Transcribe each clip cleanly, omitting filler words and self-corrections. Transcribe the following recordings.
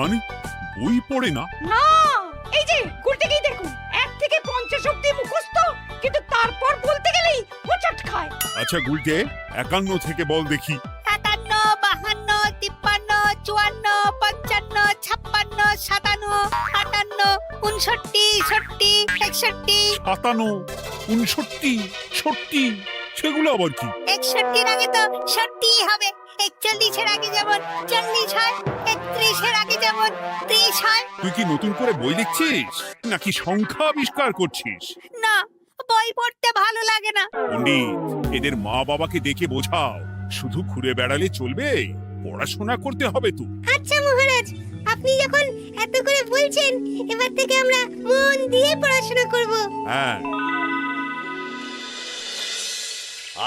মানে বই পড়ে না? না, এই যে গুলটেকেই দেখুন, 1 থেকে 50 অব্দি মুখস্থ, কিন্তু তারপর বলতে গেলেই হোঁচট খায়। আচ্ছা গুলটে, 51 থেকে বল দেখি। 51, 52, 53, 54, 55, 56, 57, 58, 59, 60, 61। 57, 59, 60, সেগুলো আবার কি? 61 আগে তো 60 হবে। 41 এর আগে যেমন 40 হয়, 31 এর আগে যেমন 30 হয়। তুই কি নতুন করে বই লিখছিস নাকি সংখ্যা আবিষ্কার করছিস? না, বই পড়তে ভালো লাগে না। পণ্ডিত, এদের মা বাবাকে দেখে বোঝাও, শুধু ঘুরে বেড়ালে চলবে, পড়াশোনা করতে হবে তো। আচ্ছা মহারাজ, আপনি যখন এত করে বলছেন, এবার থেকে আমরা মন দিয়ে পড়াশোনা করব। হ্যাঁ,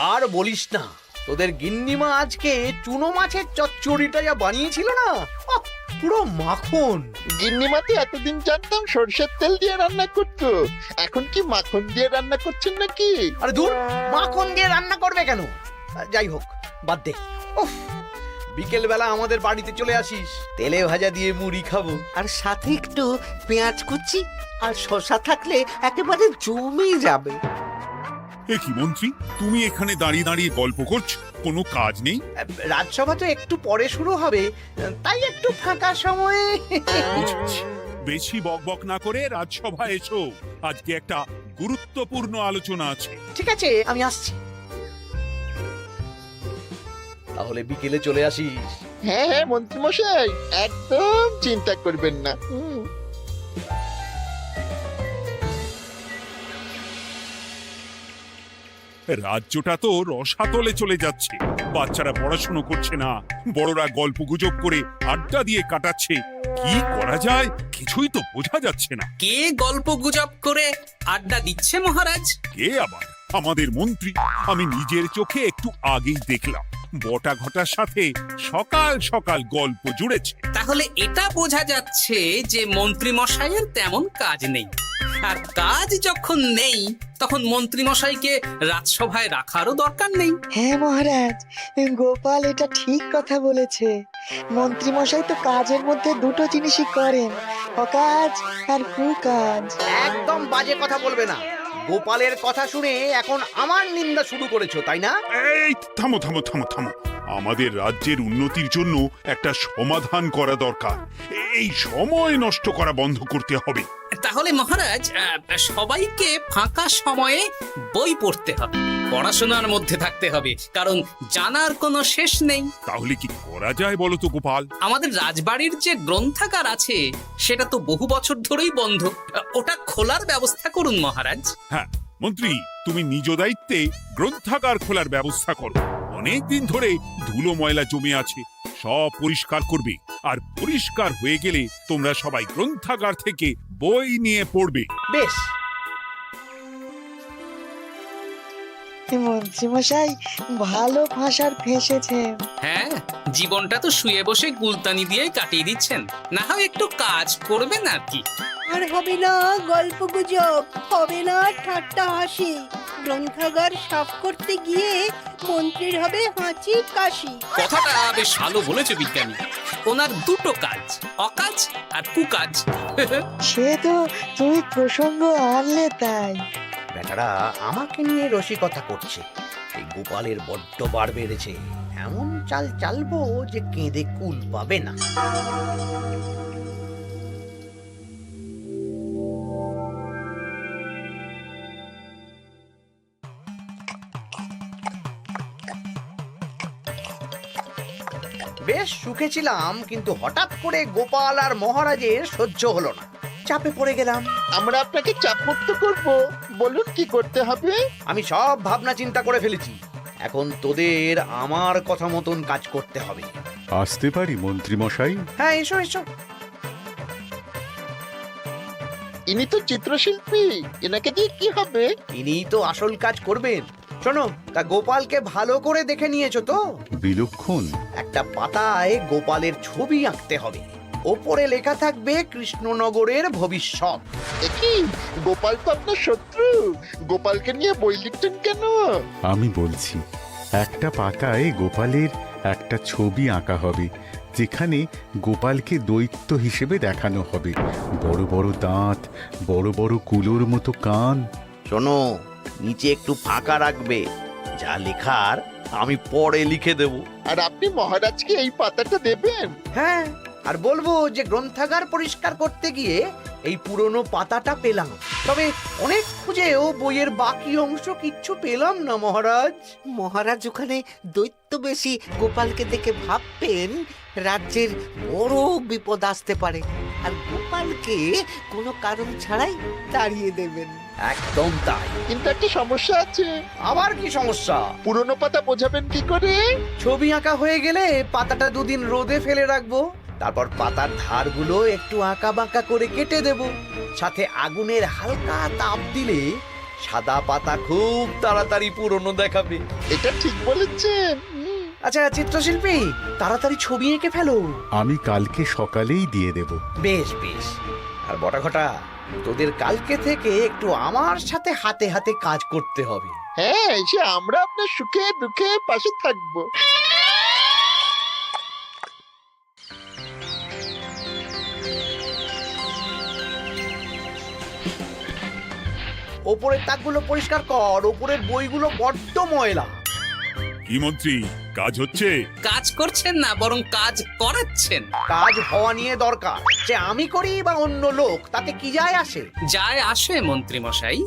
আর বলিস না, তোদের গিন্নিমা আজকে চুনো মাছের চচ্চড়িটা যা বানিয়েছিল না, আহ, পুরো মাখন। গিন্নিমাতে এতদিন জানতাম সরষের তেল দিয়ে রান্না করতো, এখন কি মাখন দিয়ে রান্না করছেন নাকি? আরে দূর, মাখন দিয়ে রান্না করবে কেন? যাই হোক, বাদ দে। উফ, বিকেল বেলা আমাদের বাড়িতে চলে আসিস, তেলে ভাজা দিয়ে মুড়ি খাবো। আর সাথে একটু পেঁয়াজ কুচি আর শসা থাকলে একেবারে জমে যাবে। এ কি মন্ত্রী, তুমি এখানে দাঁড়িয়ে দাঁড়িয়ে গল্প করছো, কোনো কাজ নেই? রাজসভা তো একটু পরে শুরু হবে, তাই একটু ফাঁকা সময়ে। বুঝেছি। বেশি বকবক না করে রাজসভায় এসো, আজকে একটা গুরুত্বপূর্ণ আলোচনা আছে। ঠিক আছে, আমি আসছি। তাহলে বিকেলে চলে আসিস। হ্যাঁ হ্যাঁ মন্ত্রীমশাই, একদম চিন্তা করবেন না। রাজ্যটা তো রসাতলে চলে যাচ্ছে, বাচ্চারা পড়াশুনো করছে না, বড়রা গল্প গুজব করে আড্ডা দিয়ে কাটাচ্ছে। কি করা যায় কিছুই তো বোঝা যাচ্ছে না। কে গল্প গুজব করে আড্ডা দিচ্ছে মহারাজ? কে আবার? আমাদের মন্ত্রী। আমি নিজের চোখে একটু আগেই দেখলাম, বটা ঘটার সাথে সকাল সকাল গল্প জুড়েছে। তাহলে এটা বোঝা যাচ্ছে যে মন্ত্রী মশাইয়ের তেমন কাজ নেই, আর কাজ যখন নেই তখন মন্ত্রী মশাইকে রাজসভায় রাখারও দরকার নেই। হ্যাঁ মহারাজ, গোপাল এটা ঠিক কথা বলেছে। মন্ত্রী মশাই তো কাজের মধ্যে দুটো জিনিসই করেন, অকাজ আর কুকাজ। একদম বাজে কথা বলবে না। গোপালের কথা শুনে এখন আমার নিন্দা শুরু করেছো, তাই না? এই থামো থামো থামো থামো, আমাদের রাজ্যের উন্নতির জন্য একটা সমাধান করা দরকার। এই সময় নষ্ট করা বন্ধ করতে হবে। তাহলে মহারাজ, সবাইকে ফাঁকা সময়ে বই পড়তে হবে, পড়াশোনার মধ্যে থাকতে হবে, কারণ জানার কোনো শেষ নেই। তাহলে কি করা যায় বলো তো গোপাল? আমাদের রাজবাড়ির যে গ্রন্থাগার আছে সেটা তো বহু বছর ধরেই বন্ধ, ওটা খোলার ব্যবস্থা করুন মহারাজ। হ্যাঁ মন্ত্রী, তুমি নিজ দায়িত্বে গ্রন্থাগার খোলার ব্যবস্থা করো। অনেক দিন ধরে ধুলো ময়লা জমে আছে, সব পরিষ্কার করবে, আর পরিষ্কার হয়ে গেলে তোমরা সবাই গ্রন্থাগার থেকে বই নিয়ে পড়বে। বেশ। মন্ত্রী মশাই ভালো ভাষার ফেঁসেছেন। হ্যাঁ, জীবনটা তো শুয়ে বসে গুলতানি দিয়ে কাটিয়ে দিচ্ছেন, না হয় একটু কাজ করবেন আর কি। আর হবে না গল্প গুজব, হবে না ঠাট্টা হাসি। গ্রন্থাগার সাফ করতে গিয়ে মন্ত্রীর হবে হাঁচি কাশি। কথাটা বেশ ভালো বলেছে বিজ্ঞানী। ওনার দুটো কাজ, অকাজ আর কুকাজ। সে তো তুমি প্রসঙ্গ আনলে তাই। বেটারা আমাকে নিয়ে রসিকতা করছে। এই গোপালের বড্ড বার বেড়েছে, এমন চাল চালবো যে কেঁদে কুল পাবে না। বেশ সুখে ছিলাম, কিন্তু হঠাৎ করে গোপাল আর মহারাজের সহ্য হলো না, চাপে পড়ে গেলাম। আমরা আপনাকে চাপমুক্ত করব, বলুন কি করতে হবে? আমি সব ভাবনা চিন্তা করে ফেলেছি, এখন তোদের আমার কথা মতন কাজ করতে হবে। আসতে পারি মন্ত্রী মশাই? হ্যাঁ, এসো এসো। ইনি তো চিত্রশিল্পী, এনাকে দিয়ে কি হবে? ইনিই তো আসল কাজ করবেন। শোনো, তা গোপালকে ভালো করে দেখে নিয়েছো তো? বিলক্ষণ। একটা পাতায় গোপালের ছবি আঁকতে হবে, ওপরে লেখা থাকবে কৃষ্ণনগরের ভবিষ্যৎ। কি গোপাল তো আপনার শত্রু, গোপালকে নিয়ে বই লিখতেন কেন? আমি বলছি, একটা পাতায় গোপালের একটা ছবি আঁকা হবে, যেখানে গোপালকে দৈত্য হিসেবে দেখানো হবে। বড় বড় দাঁত, বড় বড় কুলোর মতো কান। শোনো, নিচে একটু ফাঁকা রাখবে, যা লেখার আমি পরে লিখে দেব। আর আপনি মহারাজকে এই পাতাটা দেবেন? হ্যাঁ, আর বলবো যে গ্রন্থাগার পরিষ্কার করতে গিয়ে এই পুরনো পাতাটা পেলাম, তবে অনেক খুঁজেও বইয়ের বাকি অংশ কিচ্ছু পেলাম না মহারাজ। মহারাজ ওখানে দৈত্য বেশি গোপালকে দেখে ভাববেন রাজ্যের বড় বিপদ আসতে পারে, আর গোপালকে কোনো কারণ ছাড়াই তাড়িয়ে দেবেন। একদম তাই। কিন্তু একটা সমস্যা আছে। আবার কি সমস্যা? পুরনো পাতা বোঝাবেন কি করে? ছবি আঁকা হয়ে গেলে পাতাটা দুদিন রোদে ফেলে রাখবো, তারপর পাতার ধারগুলো একটু আঁকা বাঁকা করে কেটে দেব, সাথে আগুনের হালকা তাপ দিলে সাদা পাতা খুব তাড়াতাড়ি পুরনো দেখাবে। এটা ঠিক বলেছেন। আচ্ছা চিত্রশিল্পী, তাড়াতাড়ি ছবি এঁকে ফেলো। আমি কালকে সকালেই দিয়ে দেব। বেশ বেশ। আর বটাঘটা, তোদের কালকে থেকে একটু আমার সাথে হাতে হাতে কাজ করতে হবে। হ্যাঁ, এসে আমরা আপনার সুখে দুঃখে পাশে থাকবো। ওপরের তাকগুলো পরিষ্কার কর, ওপরের বইগুলো বড্ড ময়লা। কি মন্ত্রী, কাজ হচ্ছে? কাজ করছেন না, বরং কাজ করাচ্ছেন। কাজ হওয়া নিয়ে দরকার, সে আমি করি বা অন্য লোক, তাতে কি যায় আসে? যায় আসে মন্ত্রী মশাই।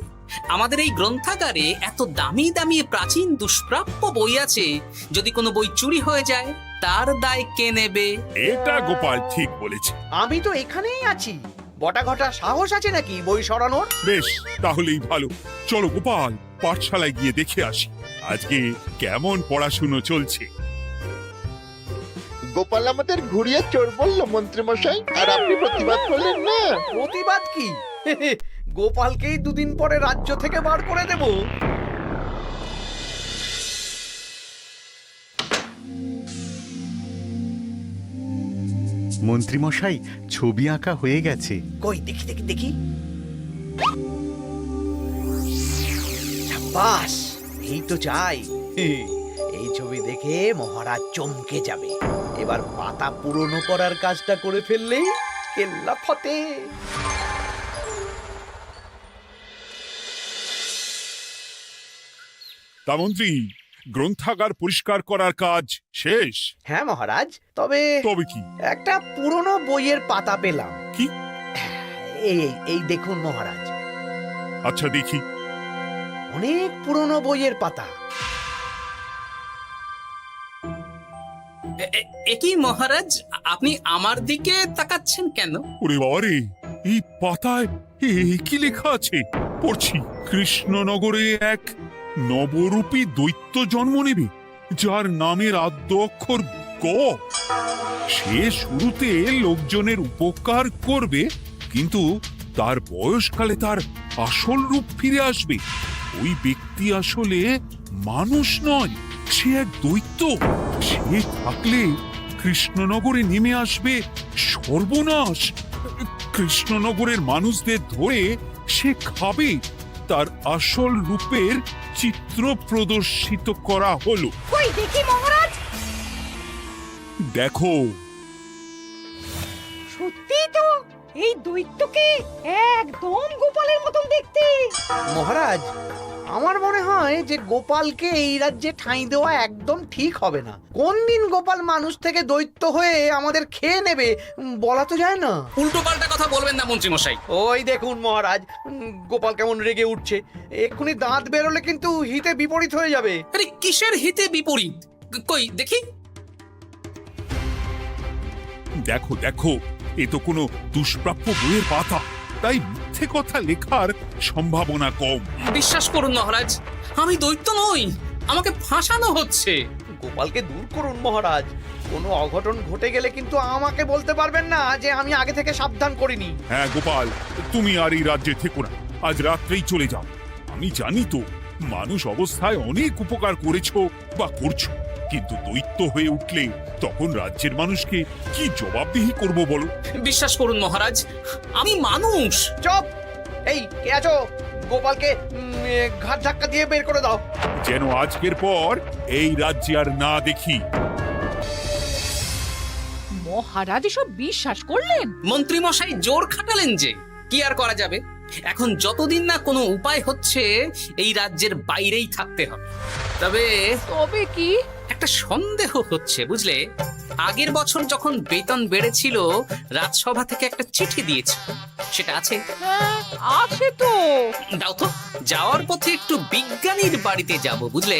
আমাদের এই গ্রন্থাগারে এত দামি দামি প্রাচীন দুষ্প্রাপ্য বই আছে, যদি কোনো বই চুরি হয়ে যায় তার দায় কে নেবে? এটা গোপাল ঠিক বলেছে। আমি তো এখানেই আছি, বটাঘটা সাহস আছে নাকি বই সরানোর? বেশ, তাহলেই ভালো। চলো গোপাল, পাঠশালায় গিয়ে দেখে আসি আজকে কেমন পড়াশুনো চলছে। গোপাল আমাদের ঘুরিয়ে চোর বললো মন্ত্রী মশাই, আর আপনি প্রতিবাদ করলেন না। প্রতিবাদ কি? গোপালকেই দুদিন পরে রাজ্য থেকে বার করে দেব। মন্ত্রীমশাই, ছবি আঁকা হয়ে গেছে। কই দেখি দেখি দেখি। সাব্বাস, এই তো চাই। এই ছবি দেখে মহারাজ চমকে যাবে। এবার পাতা পুরনো করার কাজটা করে ফেললেই কেল্লা ফতে। তা মন্ত্রী, গ্রন্থাগার পরিষ্কার করার কাজ শেষ? হ্যাঁ মহারাজ, তবে তবে কি? একটা পুরনো বইয়ের পাতা পেলাম। কি? এই এই দেখুন মহারাজ, আচ্ছা দেখি। অনেক পুরনো বইয়ের পাতা। একই মহারাজ, আপনি আমার দিকে তাকাচ্ছেন কেন? ওরে বাবারে, এই পাতায় কি লেখা আছে? পড়ছি, কৃষ্ণনগরে এক নবরূপী দৈত্য জন্ম নেবে, যার নামের আদ্য অক্ষর গ। সে শুরুতে লোকজনের উপকার করবে, কিন্তু তার বয়সকালে তার আসল রূপ ফিরে আসবে। ওই ব্যক্তি আসলে মানুষ নয়, সে এক দৈত্য। সে থাকলে কৃষ্ণনগরে নেমে আসবে সর্বনাশ। কৃষ্ণনগরের মানুষদের ধরে সে খাবে। তার আসল রূপের চিত্র প্রদর্শিত করা হলো। কই দেখি মহারাজ। দেখো, সত্যি তো, এই দৈত্যকে একদম গোপালের মতন দেখতে। মহারাজ, আমার মনে হয় যে গোপালকে এই রাজ্যে ঠাঁই দেওয়া একদম ঠিক হবে না। কোন দিন গোপাল মানুষ থেকে দৈত্য হয়ে আমাদের খেয়ে নেবে বলা তো যায় না। উল্টো পাল্টা কথা বলবেন না মন্ত্রী মশাই। ওই দেখুন মহারাজ, গোপাল কেমন রেগে উঠছে। এক্ষুনি দাঁত বেরোলে কিন্তু হিতে বিপরীত হয়ে যাবে। আরে কিসের হিতে বিপরীত? কই দেখি। দেখো দেখো, এ তো কোনো দুষ্প্রাপ্য বইয়ের পাতা, তাই মিথ্যে কথা লেখার সম্ভাবনা কম। বিশ্বাস করুন মহারাজ, আমি দৈত্য নই, আমাকে ফাঁসানো হচ্ছে। গোপালকে দূর করুন মহারাজ। কোনো অঘটন ঘটে গেলে কিন্তু আমাকে বলতে পারবেন না যে আমি আগে থেকে সাবধান করিনি। হ্যাঁ গোপাল, তুমি আর এই রাজ্যে থেকো না, আজ রাত্রেই চলে যাও। আমি জানি তো মানুষ অবস্থায় অনেক উপকার করেছো বা করছো, কিন্তু দৈত্য হয়ে উঠলে তখন রাজ্যের মানুষকে কি জবাবদিহি করব বলো? বিশ্বাস করুন মহারাজ, আমি মানুষ। চুপ! এই কে আছো? গোপালকে ঘাট ধাক্কা দিয়ে বের করে দাও। যেন আজকের পর এই রাজ্যে আর না দেখি। মহারাজ এসব বিশ্বাস করলেন? মন্ত্রী মশাই জোর খাটালেন যে, কি আর করা যাবে। এখন যতদিন না কোনো উপায় হচ্ছে এই রাজ্যের বাইরেই থাকতে হবে। তবে তবে কি? একটা সন্দেহ হচ্ছে বুঝলে। আগের বছর যখন বেতন বেড়েছিল রাজসভা থেকে একটা চিঠি দিয়েছে, সেটা আছে? হ্যাঁ, আছে তো। দাও তো, যাওয়ার পথে একটু বিজ্ঞানীর বাড়িতে যাব বুঝলে।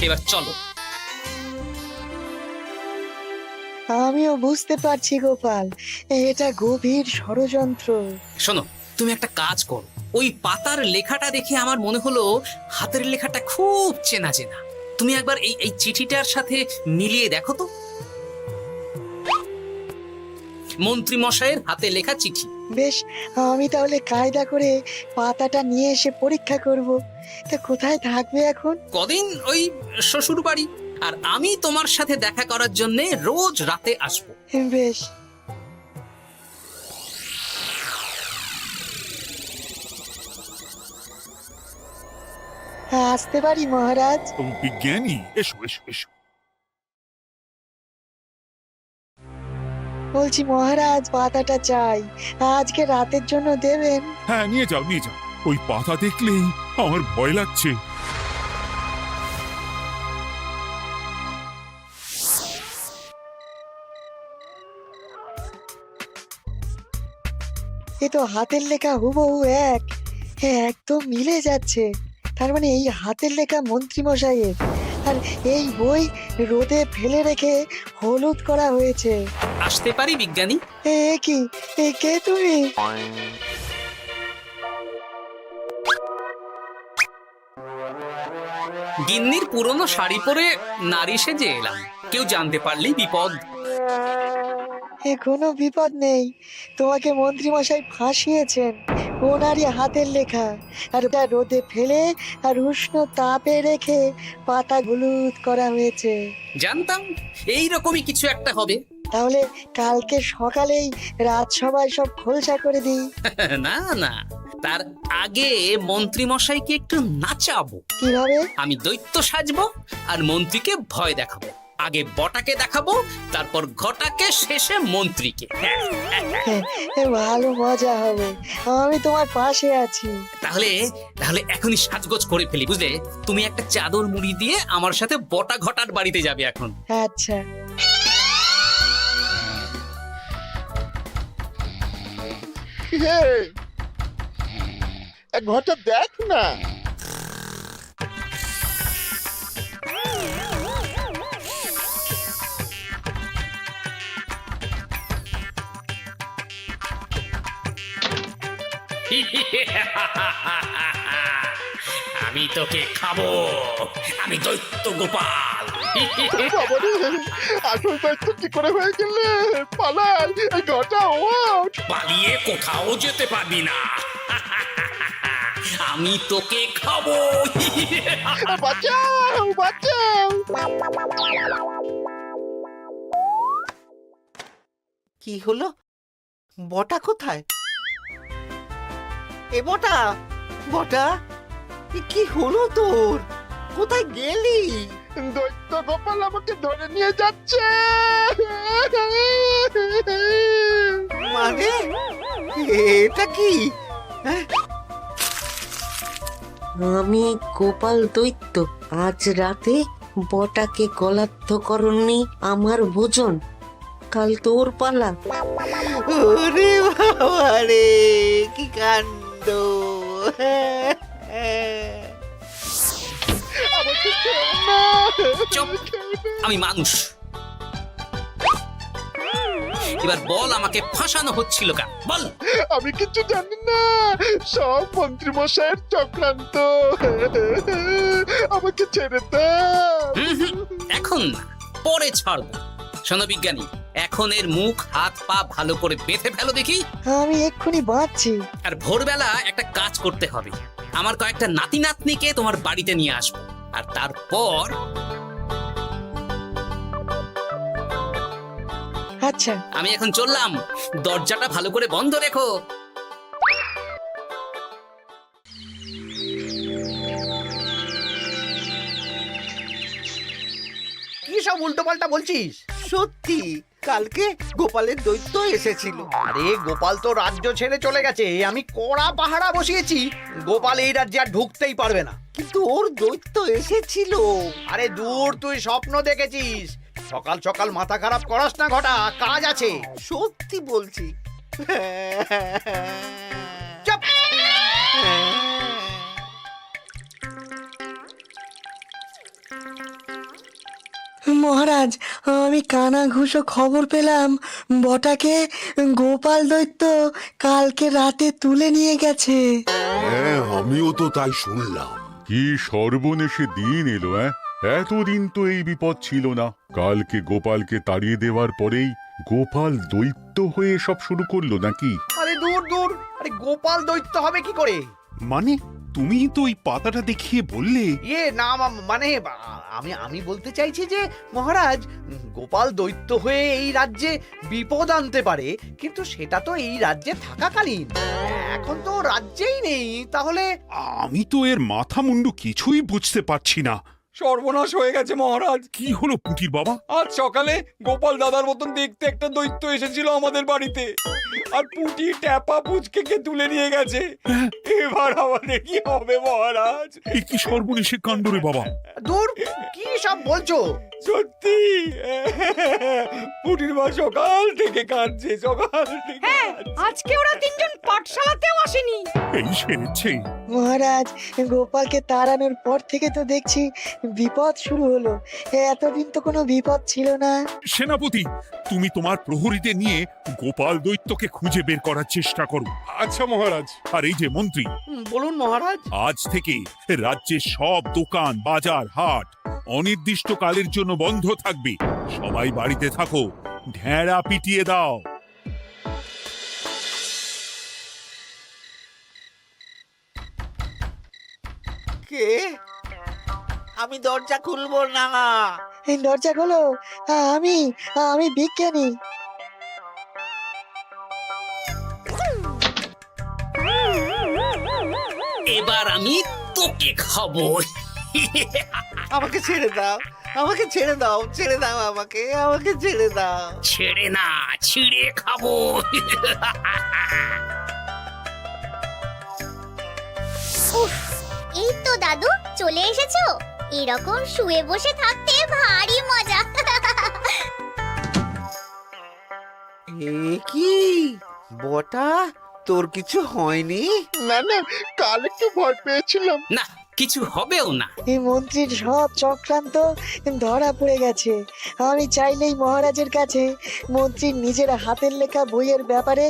এবার চলো। আমিও বুঝতে পারছি গোপাল, এটা গভীর ষড়যন্ত্র। শোনো, তুমি একটা কাজ করো। ওই পাতার লেখাটা দেখে আমার মনে হলো হাতের লেখাটা খুব চেনা চেনা। তুমি একবার এই চিঠিটার সাথে মিলিয়ে দেখো তো। মন্ত্রী মশাইয়ের হাতে লেখা চিঠি। বেশ, আমি তাহলে কায়দা করে পাতাটা নিয়ে এসে পরীক্ষা করব। তা কোথায় থাকবে এখন? কদিন ওই শ্বশুর বাড়ি, আর আমি তোমার সাথে দেখা করার জন্য রোজ রাতে আসবো। বেশ। আসতে পারি মহারাজ? বিজ্ঞানী, এসো এসো এসো। বলছি মহারাজ, পাতাটা চাই, আজকে রাতের জন্য দেবেন? হ্যাঁ, নিয়ে যাও নিয়ে যাও। ওই পাতা দেখলেই আমার ভয় লাগছে। এ তো হাতের লেখা হুবহু এক। একদম মিলে যাচ্ছে। তার মানে এই হাতের লেখা মন্ত্রী মশাইয়ের, আর এই বই রোদে ফেলে রেখে হলুদ করা হয়েছে। আসতে পারি বিজ্ঞানী? এ কি, এ কে তুমি? গিন্নির পুরনো শাড়ি পরে নারী সেজে এলাম, কেউ জানতে পারলেই বিপদ। এ কোনো বিপদ নেই, তোমাকে মন্ত্রী মশাই ফাঁসিয়েছেন। ওনারই হাতের লেখা, আর ওটা রোদে ফেলে আর উষ্ণ তাপে রেখে পাতা হলুদ করা হয়েছে। জানতাম এইরকমই কিছু একটা হবে। তাহলে কালকে সকালেই রাজসভায় সব খোলসা করে দিই। না না, তার আগে মন্ত্রী মশাইকে একটু নাচাবো। কিভাবে? আমি দৈত্য সাজবো আর মন্ত্রীকে ভয় দেখাবো। আগে বটাকে দেখাবো, তারপর ঘটাকে, শেষে মন্ত্রীকে। ভালো মজা হবে, আমি তোমার পাশে আছি। তাহলে তাহলে এখনই সাজগোজ করে ফেলি বুঝলে। তুমি একটা চাদর মুড়ি দিয়ে আমার সাথে বটা ঘটার বাড়িতে যাবে এখন। আচ্ছা। হে, এক ঘটা দেখ না। আমি তোকে খাবো, আমি দৈত্য গোপাল। বাবারে, আসল দায়িত্ব কি করে হয়ে গেলে? পালাই, এই ঘটা ওঠ। পালিয়ে কোথাও যেতে পারবি না। আমি তোকে খাবো। বাঁচাও বাঁচাও। কি হলো? বটা কোথায়? এ বটা, বটা, এ কি হলো তোর? কোথায় গেলি? দৈত্য গোপাল আমাকে ধরে নিয়ে যাচ্ছে। মানে এটা কি? আমি গোপাল দৈত্য, আজ রাতে বটাকে গলাদ্ধ করনি আমার ভোজন, কাল তোর পালা। ওরে বাবা রে, কি কাণ্ড! আমাকে খেও না। চুপ, আমি মানুষ। এবার বল, আমাকে ফাঁসানো হচ্ছিল কেন? বল। আমি কিছু জানি না, সব মন্ত্রী মশাইয়ের চক্রান্ত। আমাকে ছেড়ে দাও। এখন না, পরে ছাড়বো। শোনো বিজ্ঞানী, এখন এর মুখ হাত পা ভালো করে বেঁধে ফেলো দেখি। আমি এক্ষুনি বাঁচছি। আর ভোরবেলা একটা কাজ করতে হবে। আমার কয়েকটা নাতি নাতনিকে তোমার বাড়িতে নিয়ে আসবো, আর তারপর। আচ্ছা, আমি এখন চললাম, দরজাটা ভালো করে বন্ধ রেখো। সব উল্টো পাল্টা বলছিস? সত্যি কালকে গোপালের দৈত্য এসেছিল। আরে গোপাল তো রাজ্য ছেড়ে চলে গেছে, আমি কড়া পাহারা বসিয়েছি। গোপাল এই রাজ্যে আর ঢুকতেই পারবে না। কিন্তু ওর দৈত্য এসেছিল। আরে দূর, তুই স্বপ্ন দেখেছিস। সকাল সকাল মাথা খারাপ করাস না ঘটা, কাজ আছে। সত্যি বলছি। চুপ! মহারাজ, আমি কানা ঘুষো খবর পেলাম বটাকে গোপাল দৈত্য কালকে রাতে তুলে নিয়ে গেছে। হ্যাঁ, আমিও তো তাই শুনলাম। কি সর্বনেশে দিন এলো! এতদিন তো এই বিপদ ছিল না। কালকে গোপালকে তাড়িয়ে দেওয়ার পরেই গোপাল দৈত্য হয়ে সব শুরু করলো নাকি? আরে দূর দূর, আরে গোপাল দৈত্য হবে কি করে? মানে তুমি তো ওই পাতাটা দেখিয়ে বললে। না মানে আমি বলতে চাইছি যে মহারাজ, গোপাল দৈত্য হয়ে এই রাজ্যে বিপদ আনতে পারে, কিন্তু সেটা তো এই রাজ্যে থাকাকালীন। এখন তো রাজ্যেই নেই, তাহলে আমি তো এর মাথা মুন্ডু কিছুই বুঝতে পারছি না। সর্বনাশ হয়ে গেছে মহারাজ। কি হলো পুটির বাবা? আজ সকালে গোপাল দাদার মতন দেখতে একটা দৈত্য এসেছিল আমাদের বাড়িতে, আর পুটি ট্যাপা পুচকে তুলে নিয়ে গেছে। এবার আমাদের কি হবে মহারাজ? এ কি সর্বনেশে কাণ্ড রে বাবা! দূর, কি সব বলছো? সত্যি পুটির মা সকাল থেকে কাঁদছে, সকাল থেকে। আজকে ওরা তিনজন পাঠশালাতেও আসেনি। এই সেরেছে। মহারাজ, গোপালকে তাড়ানোর পর থেকে তো দেখছি বিপদ শুরু হলো। এতদিন তো কোনো বিপদ ছিল না। সেনাপতি, তুমি তোমার প্রহরীদের নিয়ে গোপাল দৈত্যকে খুঁজে বের করার চেষ্টা করো। আচ্ছা মহারাজ। আর এই যে মন্ত্রী, বলুন মহারাজ। আজ থেকে রাজ্যের সব দোকান, বাজার, হাট অনির্দিষ্ট কালের জন্য বন্ধ থাকবে। সবাই বাড়িতে থাকো, ঢেঁড়া পিটিয়ে দাও। কে? আমি দরজা খুলবো না। এই দরজা খোলো, আমি বিজ্ঞানী। এবার আমি তোকে খাবো। আমাকে ছেড়ে দাও, আমাকে ছেড়ে দাও, ছেড়ে দাও, আমাকে ছেড়ে দাও। ছেড়ে না, ছিঁড়ে খাবো। এই তো দাদু চলে এসেছো। এরকম শুয়ে বসে থাকতে ভারী মজা। এ কি বটা, তোর কিছু হয়নি? না না, কাল একটু ভয় পেয়েছিলাম। না, কিছু হবেও না। এই মন্ত্রীর সব চক্রান্ত ধরা পড়ে গেছে। আমি চাইলেই মহারাজের কাছে মন্ত্রীর নিজের হাতের লেখা বইয়ের ব্যাপারে